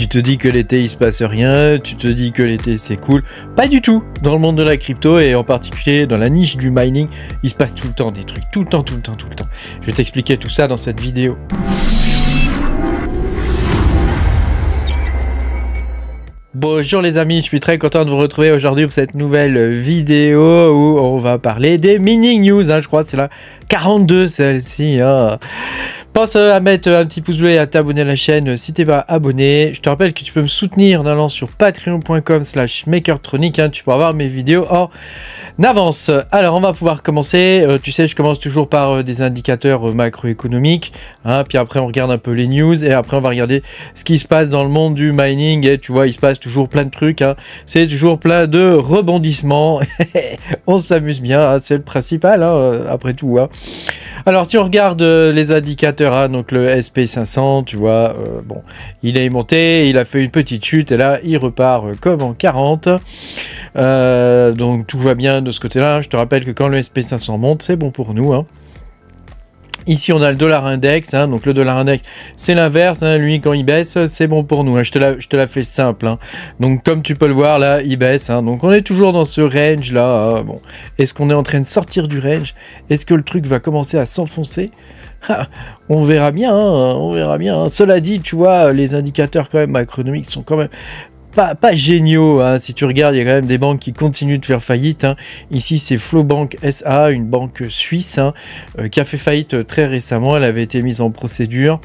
Tu te dis que l'été il se passe rien, tu te dis que l'été c'est cool. Pas du tout. Dans le monde de la crypto et en particulier dans la niche du mining, il se passe tout le temps des trucs. Tout le temps. Je vais t'expliquer tout ça dans cette vidéo. Bonjour les amis, je suis très content de vous retrouver aujourd'hui pour cette nouvelle vidéo où on va parler des mining news. Je crois que c'est la 42 celle-ci. Pense à mettre un petit pouce bleu et à t'abonner à la chaîne si t'es pas abonné. Je te rappelle que tu peux me soutenir en allant sur patreon.com/makertronic. Tu peux avoir mes vidéos en avance. Alors on va pouvoir commencer. Tu sais, je commence toujours par des indicateurs macroéconomiques. Puis après on regarde un peu les news et après on va regarder ce qui se passe dans le monde du mining. Et tu vois, il se passe toujours plein de trucs. C'est toujours plein de rebondissements. On s'amuse bien. C'est le principal après tout. Alors si on regarde les indicateurs, donc le SP500, tu vois, bon, il est monté, il a fait une petite chute et là il repart comme en 40. Donc tout va bien de ce côté-là. Je te rappelle que quand le SP500 monte, c'est bon pour nous. Ici, on a le dollar index, donc le dollar index, c'est l'inverse, lui, quand il baisse, c'est bon pour nous, je te la fais simple. Donc, comme tu peux le voir, là, il baisse, donc on est toujours dans ce range-là. Bon, est-ce qu'on est en train de sortir du range? Est-ce que le truc va commencer à s'enfoncer? On verra bien, on verra bien. Cela dit, tu vois, les indicateurs quand même macroéconomiques sont quand même pas géniaux. Si tu regardes, il y a quand même des banques qui continuent de faire faillite. Ici, c'est Flowbank SA, une banque suisse qui a fait faillite très récemment. Elle avait été mise en procédure.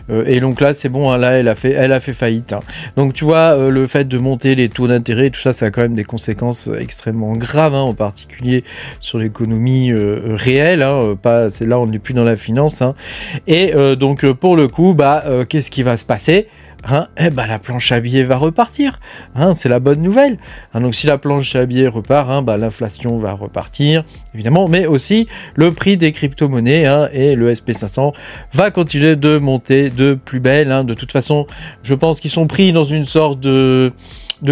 Et donc là, c'est bon, là, elle a fait faillite. Donc tu vois, le fait de monter les taux d'intérêt, tout ça, ça a quand même des conséquences extrêmement graves, en particulier sur l'économie réelle. C'est là, on n'est plus dans la finance. Et donc, pour le coup, qu'est-ce qui va se passer? La planche à billets va repartir, c'est la bonne nouvelle. Donc si la planche à billets repart, l'inflation va repartir, évidemment, mais aussi le prix des crypto-monnaies et le SP500 va continuer de monter de plus belle. De toute façon, je pense qu'ils sont pris dans une sorte de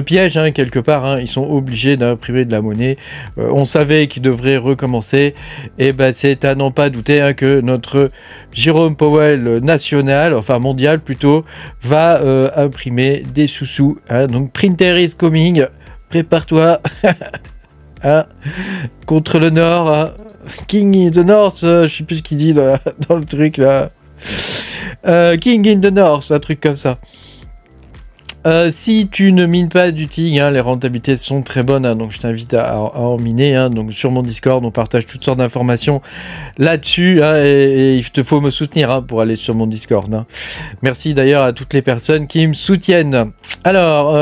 piège quelque part. Ils sont obligés d'imprimer de la monnaie. On savait qu'ils devraient recommencer, et c'est à n'en pas douter que notre Jérôme Powell national, enfin mondial plutôt, va imprimer des sous-sous. Donc printer is coming, prépare-toi. Contre le Nord, King in the North, je sais plus ce qu'il dit dans le truc là. King in the North, un truc comme ça. Si tu ne mines pas du TIG, les rentabilités sont très bonnes, donc je t'invite à en miner. Donc sur mon Discord, on partage toutes sortes d'informations là-dessus, et il te faut me soutenir pour aller sur mon Discord. Merci d'ailleurs à toutes les personnes qui me soutiennent. Alors,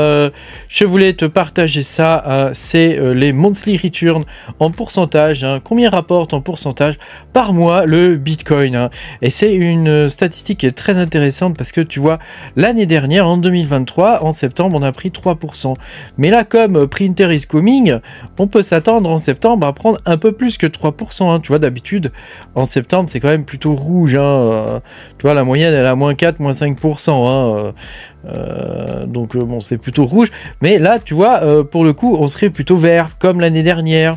je voulais te partager ça, c'est les monthly returns en pourcentage. Combien rapporte en pourcentage par mois le Bitcoin? Et c'est une statistique qui est très intéressante parce que tu vois, l'année dernière, en 2023, en septembre, on a pris 3%. Mais là, comme printer is coming, on peut s'attendre en septembre à prendre un peu plus que 3%. Tu vois, d'habitude, en septembre, c'est quand même plutôt rouge. Tu vois, la moyenne, elle est à moins 4, moins 5%. Donc bon, c'est plutôt rouge, mais là tu vois, pour le coup on serait plutôt vert comme l'année dernière.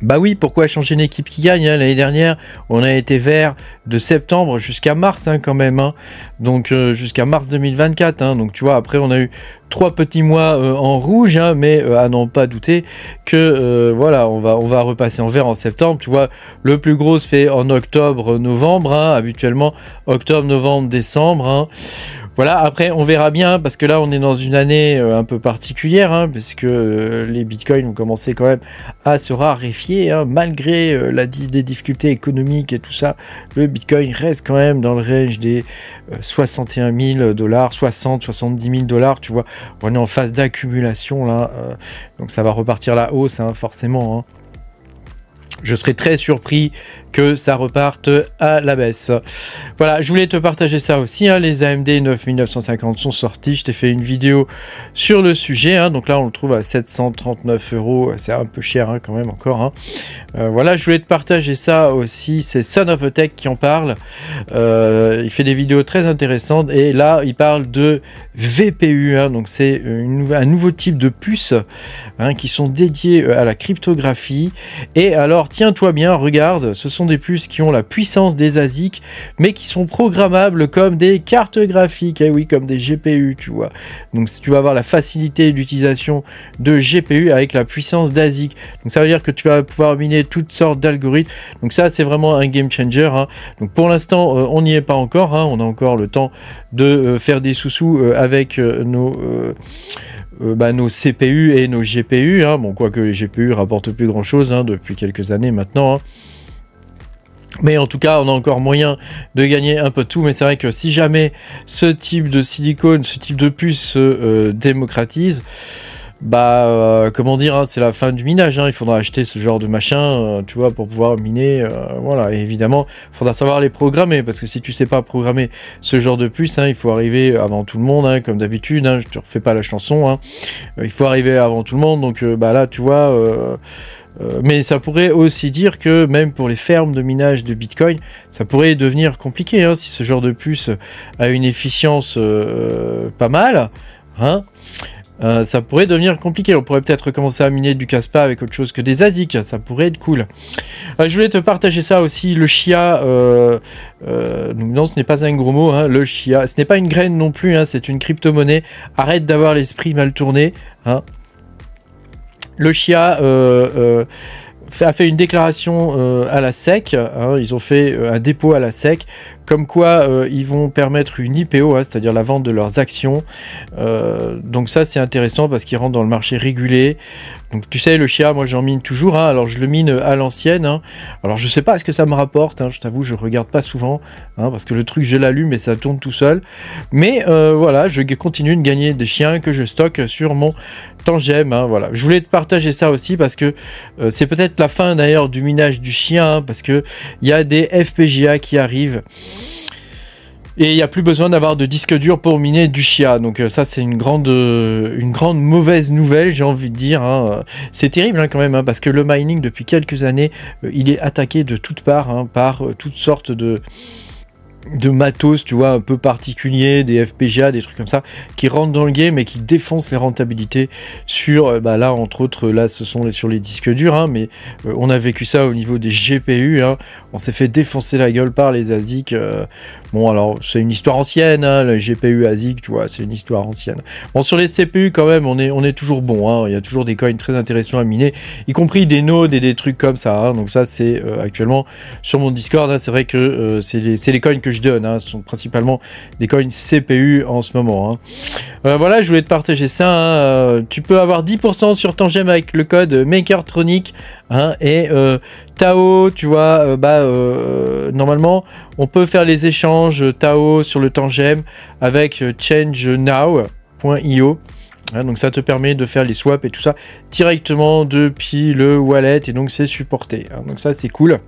Bah oui, pourquoi changer une équipe qui gagne? L'année dernière on a été vert de septembre jusqu'à mars quand même, donc jusqu'à mars 2024, donc tu vois, après on a eu 3 petits mois en rouge, mais à n'en pas douter que voilà, on va repasser en vert en septembre. Tu vois, le plus gros se fait en octobre, novembre, habituellement octobre, novembre, décembre. Voilà, après on verra bien, parce que là on est dans une année un peu particulière, parce que les bitcoins ont commencé quand même à se raréfier, malgré des difficultés économiques et tout ça. Le bitcoin reste quand même dans le range des 61 000 $, 60, 70 000 $, tu vois. On est en phase d'accumulation là, donc ça va repartir la hausse, forcément. Je serais très surpris que ça reparte à la baisse. Voilà, je voulais te partager ça aussi. Les AMD 9950 sont sortis. Je t'ai fait une vidéo sur le sujet. Donc là, on le trouve à 739 €. C'est un peu cher quand même encore. Voilà, je voulais te partager ça aussi. C'est Son of a Tech qui en parle. Il fait des vidéos très intéressantes. Et là, il parle de VPU. Donc c'est un nouveau type de puces qui sont dédiées à la cryptographie. Et alors, Alors tiens-toi bien, regarde, ce sont des puces qui ont la puissance des ASIC, mais qui sont programmables comme des cartes graphiques, eh oui, comme des GPU, tu vois. Donc tu vas avoir la facilité d'utilisation de GPU avec la puissance d'ASIC. Donc ça veut dire que tu vas pouvoir miner toutes sortes d'algorithmes. Donc ça, c'est vraiment un game changer, hein. Donc pour l'instant, on n'y est pas encore, hein. On a encore le temps de faire des sous-sous avec nos CPU et nos GPU, hein. Bon, quoique les GPU rapportent plus grand chose, hein, depuis quelques années maintenant, hein. Mais en tout cas, on a encore moyen de gagner un peu de tout. Mais c'est vrai que si jamais ce type de silicone, ce type de puce se démocratise, comment dire, hein, c'est la fin du minage, hein. Il faudra acheter ce genre de machin, tu vois, pour pouvoir miner, voilà. Et évidemment, il faudra savoir les programmer, parce que si tu sais pas programmer ce genre de puce, hein, il faut arriver avant tout le monde, hein, comme d'habitude, hein, je te refais pas la chanson, hein. Il faut arriver avant tout le monde, donc là, tu vois... mais ça pourrait aussi dire que même pour les fermes de minage de Bitcoin, ça pourrait devenir compliqué, hein, si ce genre de puce a une efficience pas mal, hein. Ça pourrait devenir compliqué. On pourrait peut-être commencer à miner du Caspa avec autre chose que des ASIC. Ça pourrait être cool. Je voulais te partager ça aussi. Le chia. Non, ce n'est pas un gros mot. Hein, le chia. Ce n'est pas une graine non plus. Hein, c'est une crypto-monnaie. Arrête d'avoir l'esprit mal tourné. Hein. Le chia a fait une déclaration à la SEC. Hein, ils ont fait un dépôt à la SEC. Comme quoi ils vont permettre une IPO, hein, c'est-à-dire la vente de leurs actions. Donc ça c'est intéressant parce qu'ils rentrent dans le marché régulé. Donc tu sais, le chia, moi j'en mine toujours, hein, alors je le mine à l'ancienne. Hein. Alors je sais pas ce que ça me rapporte, hein, je t'avoue, je regarde pas souvent, hein, parce que le truc je l'allume et ça tourne tout seul. Mais voilà, je continue de gagner des chiens que je stocke sur mon Tangem. Hein, voilà. Je voulais te partager ça aussi parce que c'est peut-être la fin d'ailleurs du minage du chien, hein, parce que il y a des FPGA qui arrivent. Et il n'y a plus besoin d'avoir de disque dur pour miner du chia. Donc ça, c'est une grande mauvaise nouvelle, j'ai envie de dire. Hein. C'est terrible, hein, quand même, hein, parce que le mining, depuis quelques années, il est attaqué de toutes parts, hein, par toutes sortes de matos, tu vois, un peu particuliers, des FPGA, des trucs comme ça, qui rentrent dans le game et qui défoncent les rentabilités sur, là, entre autres, là, ce sont sur les disques durs, hein, mais on a vécu ça au niveau des GPU, hein, on s'est fait défoncer la gueule par les ASIC. Bon, alors, c'est une histoire ancienne, hein, le GPU ASIC, tu vois, c'est une histoire ancienne. Bon, sur les CPU, quand même, on est toujours bon, hein, il y a toujours des coins très intéressants à miner, y compris des nodes et des trucs comme ça, hein, donc ça, c'est actuellement sur mon Discord, hein, c'est vrai que c'est les coins que je donne, hein, ce sont principalement des coins CPU en ce moment, hein. Voilà, je voulais te partager ça, hein, tu peux avoir 10% sur Tangem avec le code Makertronic, hein, et Tao, tu vois, normalement on peut faire les échanges Tao sur le Tangem avec changenow.io. Hein, donc ça te permet de faire les swaps et tout ça directement depuis le wallet, et donc c'est supporté, hein, donc ça c'est cool.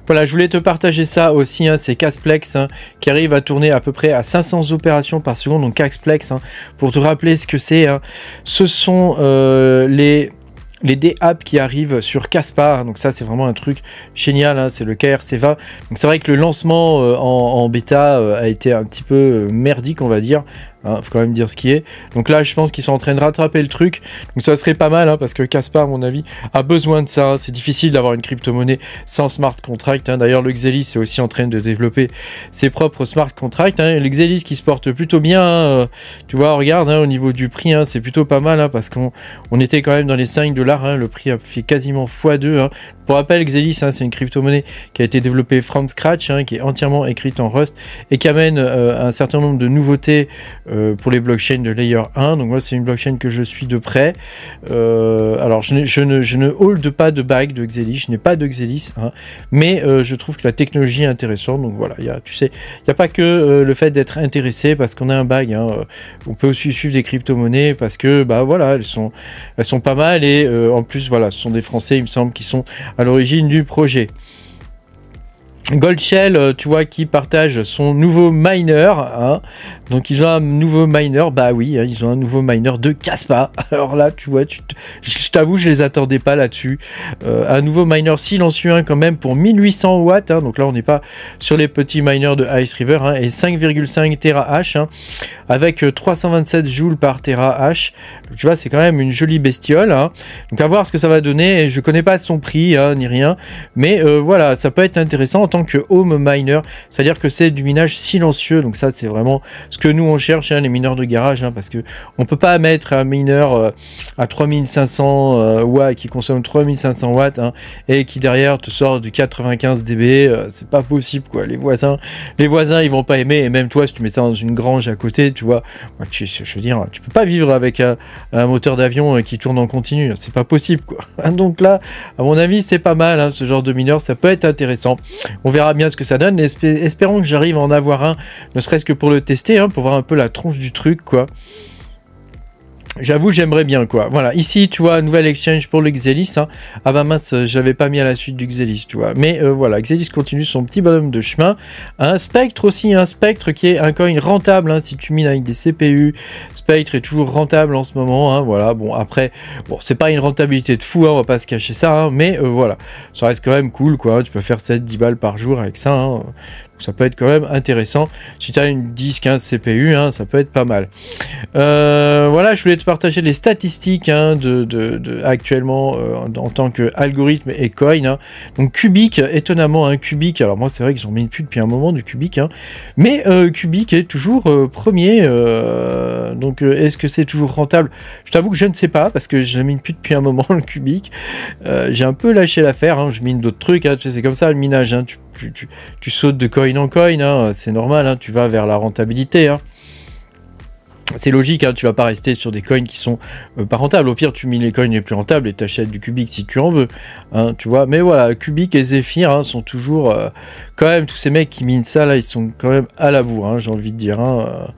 Voilà, je voulais te partager ça aussi, hein, c'est Casplex, hein, qui arrive à tourner à peu près à 500 opérations par seconde. Donc Casplex, hein, pour te rappeler ce que c'est, hein, ce sont les DApps qui arrivent sur Caspa, hein, donc ça c'est vraiment un truc génial, hein, c'est le KRC20. Donc c'est vrai que le lancement en bêta a été un petit peu merdique, on va dire. Hein, faut quand même dire ce qui est. Donc là, je pense qu'ils sont en train de rattraper le truc. Donc ça serait pas mal, hein, parce que Caspa, à mon avis, a besoin de ça. Hein. C'est difficile d'avoir une crypto-monnaie sans smart contract. Hein. D'ailleurs, le Xelis est aussi en train de développer ses propres smart contracts. Hein. Le Xelis qui se porte plutôt bien. Hein. Tu vois, regarde, hein, au niveau du prix, hein, c'est plutôt pas mal, hein, parce qu'on était quand même dans les 5 $. Hein. Le prix a fait quasiment x2. Hein. Pour rappel, Xelis, hein, c'est une crypto-monnaie qui a été développée from scratch, hein, qui est entièrement écrite en Rust et qui amène un certain nombre de nouveautés pour les blockchains de Layer 1. Donc moi, c'est une blockchain que je suis de près. Alors, je ne hold pas de bague de Xelis, je n'ai pas de Xelis, hein, mais je trouve que la technologie est intéressante. Donc voilà, tu sais, il n'y a pas que le fait d'être intéressé parce qu'on a un bag. Hein, on peut aussi suivre des crypto-monnaies parce que, voilà, elles sont pas mal, et en plus, voilà, ce sont des Français, il me semble, qui sont à l'origine du projet. Goldshell, tu vois, qui partage son nouveau miner, hein. Donc ils ont un nouveau miner, bah oui, hein, ils ont un nouveau miner de Kaspa. Alors là, tu vois, je t'avoue, je les attendais pas là-dessus. Un nouveau miner silencieux, hein, quand même, pour 1800 watts, hein. Donc là, on n'est pas sur les petits miners de Ice River, hein, et 5,5 TH, hein, avec 327 joules par TH. Tu vois, c'est quand même une jolie bestiole, hein. Donc à voir ce que ça va donner. Je connais pas son prix, hein, ni rien, mais voilà, ça peut être intéressant en tant que home miner, c'est-à-dire que c'est du minage silencieux. Donc ça, c'est vraiment ce que nous on cherche, hein, les mineurs de garage, hein, parce que on peut pas mettre un mineur à 3500 watts qui consomme 3500 watts, hein, et qui derrière te sort du 95 dB. C'est pas possible, quoi. Les voisins ils vont pas aimer, et même toi, si tu mets ça dans une grange à côté, tu vois, je veux dire, tu peux pas vivre avec un moteur d'avion qui tourne en continu, c'est pas possible, quoi. Donc là, à mon avis, c'est pas mal, hein, ce genre de mineur, ça peut être intéressant. On verra bien ce que ça donne. Espérons que j'arrive à en avoir un, ne serait-ce que pour le tester, hein, pour voir un peu la tronche du truc, quoi. J'avoue, j'aimerais bien, quoi. Voilà, ici, tu vois, nouvelle exchange pour le Xelis, hein. Ah bah mince, j'avais pas mis à la suite du Xelis, tu vois. Mais voilà, Xelis continue son petit bonhomme de chemin. Un Spectre aussi, un Spectre qui est un coin rentable, hein, si tu mines avec des CPU. Spectre est toujours rentable en ce moment, hein, voilà. Bon, après, bon, c'est pas une rentabilité de fou, hein, on va pas se cacher ça, hein, mais voilà, ça reste quand même cool, quoi. Tu peux faire 7-10 balles par jour avec ça, hein. Ça peut être quand même intéressant. Si tu as une 10-15 CPU, hein, ça peut être pas mal. Voilà, je voulais te partager les statistiques, hein, actuellement en tant qu'algorithme et coin, hein. Donc Cubic, étonnamment, un Cubic. Alors moi, c'est vrai que j'en mine plus depuis un moment du Cubic, hein, mais Cubic est toujours premier. Donc est-ce que c'est toujours rentable? Je t'avoue que je ne sais pas, parce que je ne mine plus depuis un moment le Cubic. J'ai un peu lâché l'affaire, hein. Je mine d'autres trucs, hein. Tu sais, c'est comme ça le minage, hein. Tu sautes de coin en coin, hein, c'est normal, hein, tu vas vers la rentabilité, hein. C'est logique, hein, tu vas pas rester sur des coins qui sont pas rentables. Au pire, tu mines les coins les plus rentables et t'achètes du Cubic si tu en veux, hein, tu vois. Mais voilà, Cubic et Zephyr, hein, sont toujours quand même, tous ces mecs qui minent ça là, ils sont quand même à la bourre, hein, j'ai envie de dire, hein,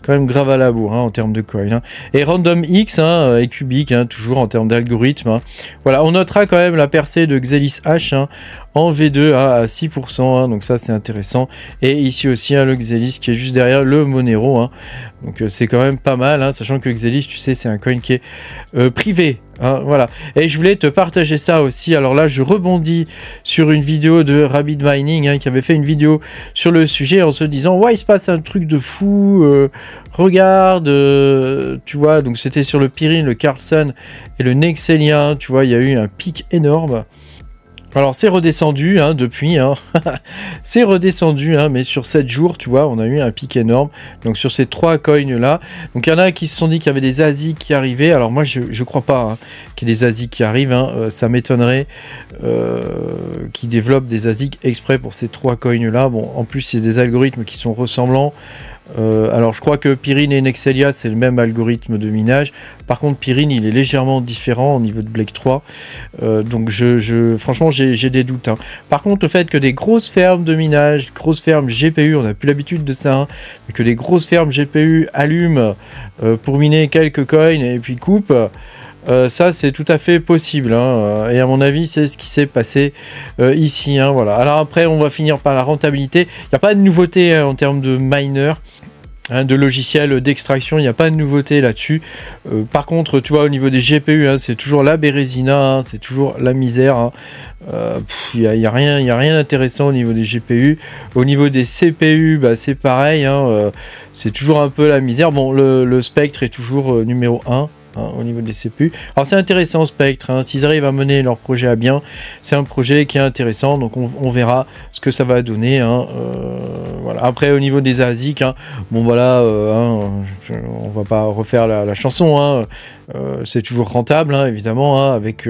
quand même grave à la bourre, hein, en termes de coins, hein. Et Random X, hein, et Cubic, hein, toujours en termes d'algorithme, hein. Voilà, on notera quand même la percée de Xelis H, hein, en V2, hein, à 6%, hein, donc ça c'est intéressant. Et ici aussi, hein, le Xelis qui est juste derrière le Monero, hein. Donc c'est quand même pas mal, hein, sachant que Xelis, tu sais, c'est un coin qui est privé, hein, voilà. Et je voulais te partager ça aussi. Alors là, je rebondis sur une vidéo de Rabbit Mining, hein, qui avait fait une vidéo sur le sujet en se disant, ouais, il se passe un truc de fou, regarde, tu vois. Donc c'était sur le Pyrrhine, le Carlson et le Nexelia, tu vois, il y a eu un pic énorme. Alors c'est redescendu, hein, depuis, hein. C'est redescendu, hein, mais sur 7 jours, tu vois, on a eu un pic énorme. Donc sur ces 3 coins là, donc il y en a qui se sont dit qu'il y avait des ASIC qui arrivaient. Alors moi je crois pas, hein, qu'il y ait des ASIC qui arrivent, hein. Ça m'étonnerait qu'ils développent des ASIC exprès pour ces 3 coins là. Bon, en plus c'est des algorithmes qui sont ressemblants. Alors je crois que Pyrrhine et Nexelia c'est le même algorithme de minage. Par contre Pyrrhine il est légèrement différent au niveau de Blake 3, donc franchement j'ai des doutes, hein. Par contre le fait que des grosses fermes de minage, grosses fermes GPU, on n'a plus l'habitude de ça, hein, mais que des grosses fermes GPU allument pour miner quelques coins et puis coupent, ça c'est tout à fait possible, hein, et à mon avis c'est ce qui s'est passé ici, hein, voilà. Alors après on va finir par la rentabilité. Il n'y a pas de nouveauté, hein, en termes de miner, hein, de logiciels d'extraction, il n'y a pas de nouveauté là-dessus. Par contre tu vois au niveau des GPU, hein, c'est toujours la Bérésina, hein, c'est toujours la misère, hein. Il n'y a rien d'intéressant au niveau des GPU. Au niveau des CPU, bah, c'est pareil, hein, c'est toujours un peu la misère. Bon, le Spectre est toujours numéro 1. Hein, au niveau des CPU. Alors c'est intéressant Spectre, hein, s'ils arrivent à mener leur projet à bien, c'est un projet qui est intéressant, donc on verra ce que ça va donner, hein, voilà. Après au niveau des ASIC, hein, bon voilà, hein, on va pas refaire la chanson, hein, c'est toujours rentable, hein, évidemment, hein, avec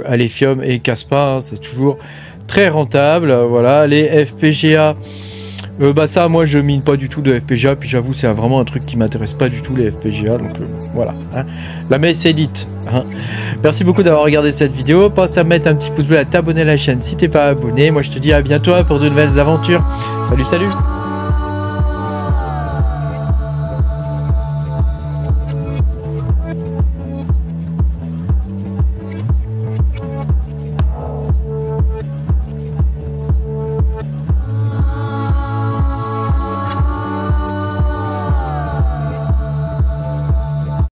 Alephium et Kaspa, hein, c'est toujours très rentable, voilà. Les FPGA, bah ça moi je mine pas du tout de FPGA, puis j'avoue c'est vraiment un truc qui m'intéresse pas du tout, les FPGA, donc voilà, hein. La messe est dite, hein. Merci beaucoup d'avoir regardé cette vidéo, pense à mettre un petit pouce bleu, à t'abonner à la chaîne si t'es pas abonné. Moi je te dis à bientôt pour de nouvelles aventures. Salut.